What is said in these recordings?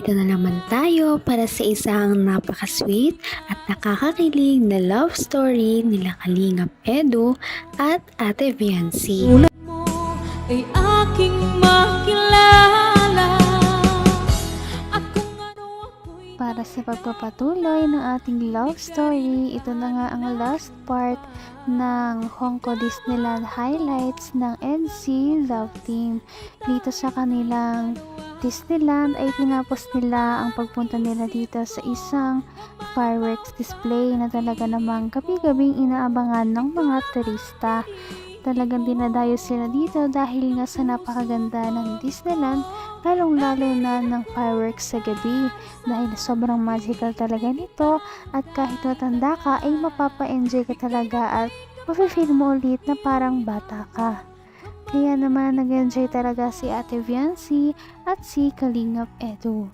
Narito na naman tayo para sa isang napaka-sweet at nakakakilig na love story nila Kalingap Edu at Ate Viancy. Mo ay aking makilala at kung ano ako'y Para sa pagpapatuloy ng ating love story, ito na nga ang last part ng Hongko Disneyland highlights ng NC Love Team. Dito sa kanilang Disneyland ay tinapos nila ang pagpunta nila dito sa isang fireworks display na talaga namang gabi-gabing inaabangan ng mga turista. Talagang dinadayo sila dito dahil nga sa napakaganda ng Disneyland, lalong-lalo na ng fireworks sa gabi dahil sobrang magical talaga nito at kahit matanda ka ay mapapa-enjoy ka talaga at mafe-feel mo ulit na parang bata ka. Kaya naman nag-enjoy talaga si Ate Viancy at si Kalingap Edu.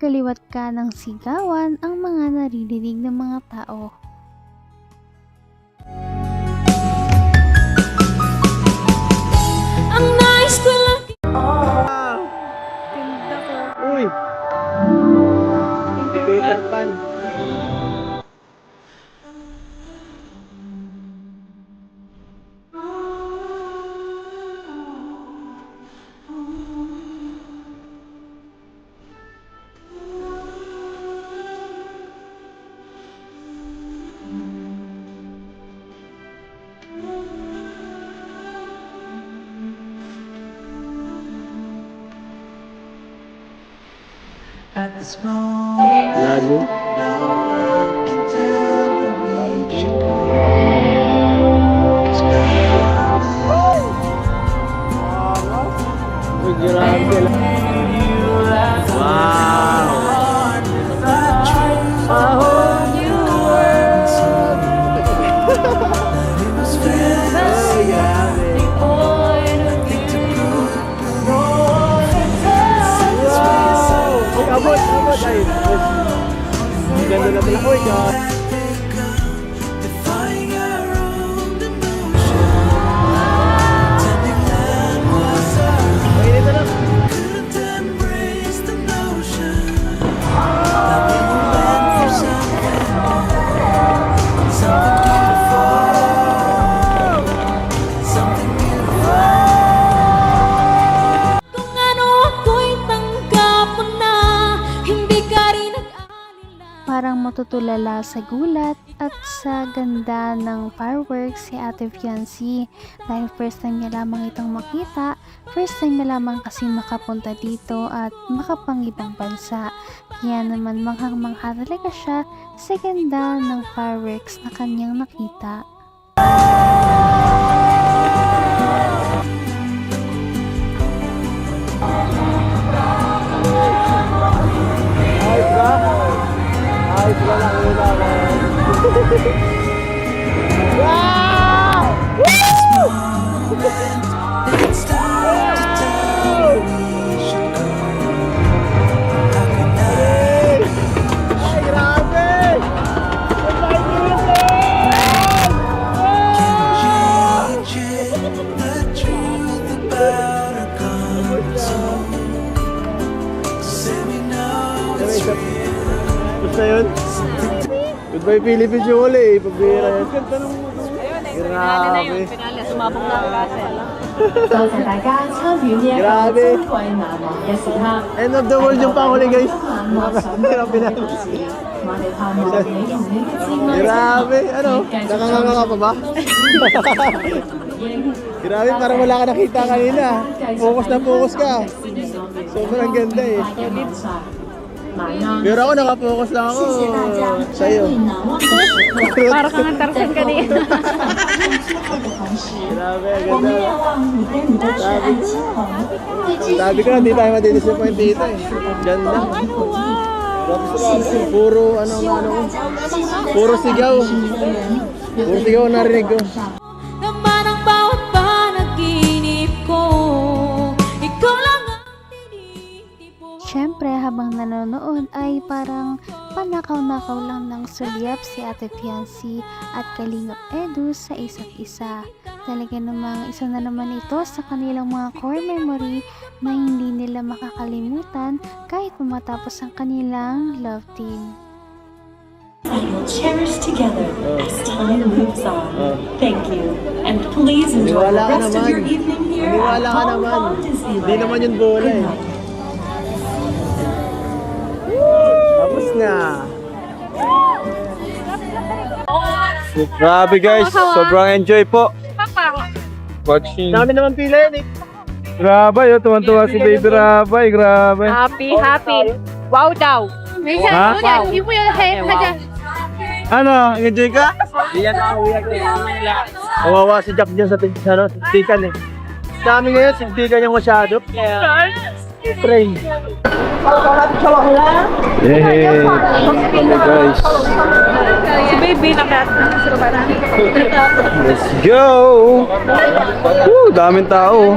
Kaliwat ka ng sigawan ang mga naririnig ng mga tao. ang nais ko lang. Uy! Peter Pan. At this moment, Lalo. I can tell the reach. Uy, grabe lang. Wow! Abot! Ay, ganda na pala. Uy, God! Defying our own devotion. Pretending that was us. Mainit na lang. Couldn't embrace the notion that we were meant for something more. Something beautiful. Something beautiful. Kung ano ako'y tanggap mo na, hindi ka rin nag-alala. Parang matutulala sa gulat at sa ganda ng fireworks si Ate Viancy dahil first time niya lamang itong makita, first time niya lamang kasi makapunta dito at makapangibang bansa. Kaya naman manghang-mangha talaga siya sa ganda ng fireworks na kanyang nakita. Ayos ba? Ayos ba lang una ba? Wow! Woo! It starts to tell we should go. How can Ay! Ay, grabe! Ang change it? The truth about our comfort zone. Say we know it's real. Basta yun? Goodbye Philippines yung uli eh. Pagbira yan. Grabe. 多謝大家參與呢一個 Grabe. 珍貴難忘嘅時刻。 End of the world yung panghuli guys. 今晚想嘅Grabe na. 我哋盼望你同你嘅摯愛 Grabe. Ano? Nakanganga ka pa ba? Grabe, parang wala ka nakita kanina. Focus na focus ka. Sobrang ganda eh. Pero ako nakapokus lang ako sa'yo. Para kang Tarzan kanina. Grabe, ganda. Sabi ko na, hindi tayo madidisappoint dito eh. Ganda. Puro puro sigaw. Puro sigaw ang narinig ko. Naman ang bawat panaginip ko, ikaw lang ang tinitipon. Siyempre habang nanonood ay parang panakaw-nakaw lang ng sulyap si Ate Viancy at Kalingap Edu sa isa't isa. talaga namang isa na naman ito sa kanilang mga core memory na hindi nila makakalimutan kahit matapos ang kanilang love team. And we'll cherish together as time moves on. Thank you. And please enjoy the Maniwala ka rest of naman. your evening here Maniwala at ka Hong naman. Kong Disneyland. Hindi naman yun bola Good eh. night. Tapos na. Grabe guys, sobrang enjoy po. Watching. Dami naman pila yan eh. Grabe, yun, tuwan-tuwa si Baby Rabay, grabe. Happy. Wow daw. Ha? Ano, enjoy ka? Kawawa si Jack dyan sa tikan eh. Dami ngayon, sintikan niya masyado. Train. Yay! Guys. Si baby nakat. Let's go! Woo, daming tao.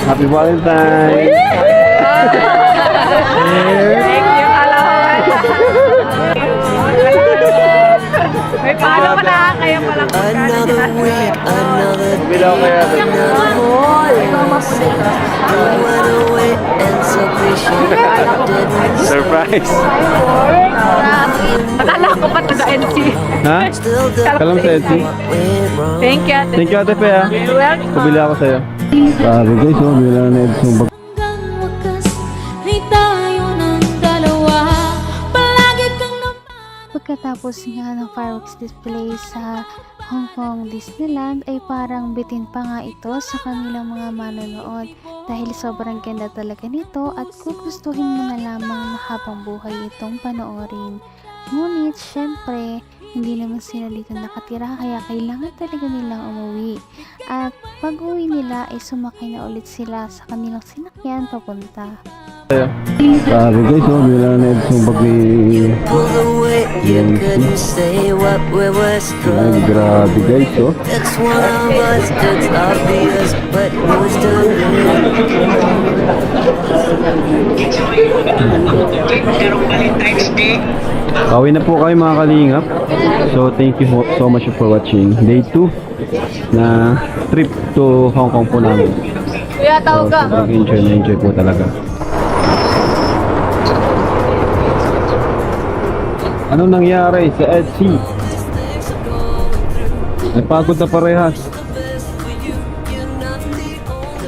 Happy Valentine's! Thank you, May paano pala kaya pala Bilaw kaya ito. Surprise! Akala ko pa taga-NC. Ha? Kalam sa Etsy? Thank you, ate. Thank you ate Pea. You're welcome. Pabili ako sa'yo. Sabi guys, oh, bila na Etsy. Hanggang wakas ay tayo ng dalawa. Palagi kang naman. Pagkatapos nga ng fireworks display sa Hong Kong Disneyland ay parang bitin pa nga ito sa kanilang mga manonood dahil sobrang ganda talaga nito at gugustuhin mo na lamang na habang buhay itong panoorin. Ngunit syempre hindi naman sila dito nakatira kaya kailangan talaga nilang umuwi at pag uwi nila ay sumakay na ulit sila sa kanilang sinakyan papunta. Sabi guys, oh, bila na Etsy. Pull away, you couldn't say what we were Ay, struggling. grabe guys, oh. It's one of us, it's obvious, but who's to Pauwi na po kayo mga kalingap. So thank you so much for watching day 2 na trip to Hong Kong po namin. Kuya, tawag ka. So, enjoy po talaga. Anong nangyari sa Etsy? Napagod na parehas.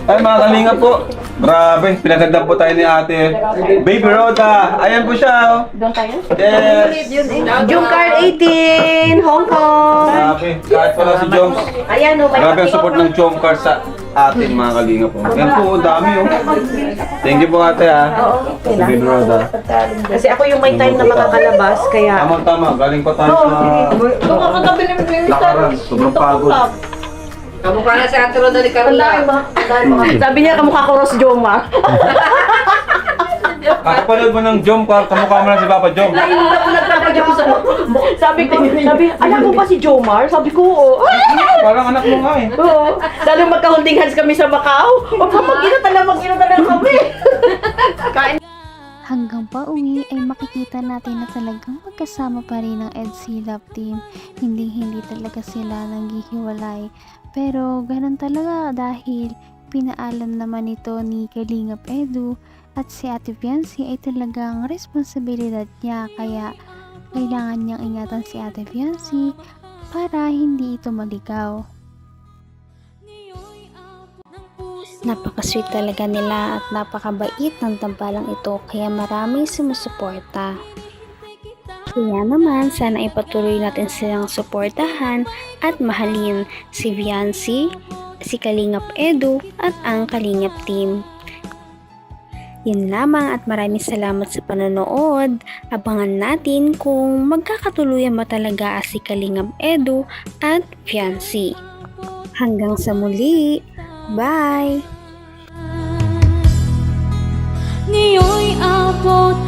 Ay mga kalingap po, grabe, pinaganda po tayo ni ate Baby Rhoda. Ayan po siya, oh. Doon tayo? Yes. Jungcard 18, Hong Kong. Grabe, kahit pala si Joms. Ayan, oh, may Grabe ang support ng Jomcar sa atin mga kalingap po. Yan po, ang dami oh. Thank you po ate ha. Si Baby Rhoda. Kasi ako yung may time na makakalabas, kaya... Tama, galing pa tayo sa lakaran. Sobrang pagod. Kamukha na si Ate Roda ni Carla. Sabi niya, kamukha ko Ross Jomar. Kakapanood mo ng Jomcar, kamukha mo na si Papa Jom. Sabi, alam mo ba si Jomar? Sabi ko, oo. Parang anak mo nga eh. Oo. Lalo magka-holding hands kami sa Macau. O, mag-ina talaga kami. Hanggang pauwi ay makikita natin na talagang magkasama pa rin ang EDC Love Team. Hindi talaga sila nanghihiwalay. Pero ganun talaga dahil pinaalam naman ito ni Kalingap Edu at si Ate Fiancy ay talagang responsibilidad niya kaya kailangan niyang ingatan si Ate Fiancy para hindi ito maligaw. Napaka-sweet talaga nila at napakabait ng tambalang ito kaya maraming sumusuporta. Kaya naman sana ipatuloy natin silang suportahan at mahalin si Fiancy, si Kalingap Edu at ang Kalingap Team. Yun lamang at maraming salamat sa panonood. Abangan natin kung magkakatuluyan ba talaga si Kalingap Edu at Fiancy. Hanggang sa muli! Bye! Ngayon'y abot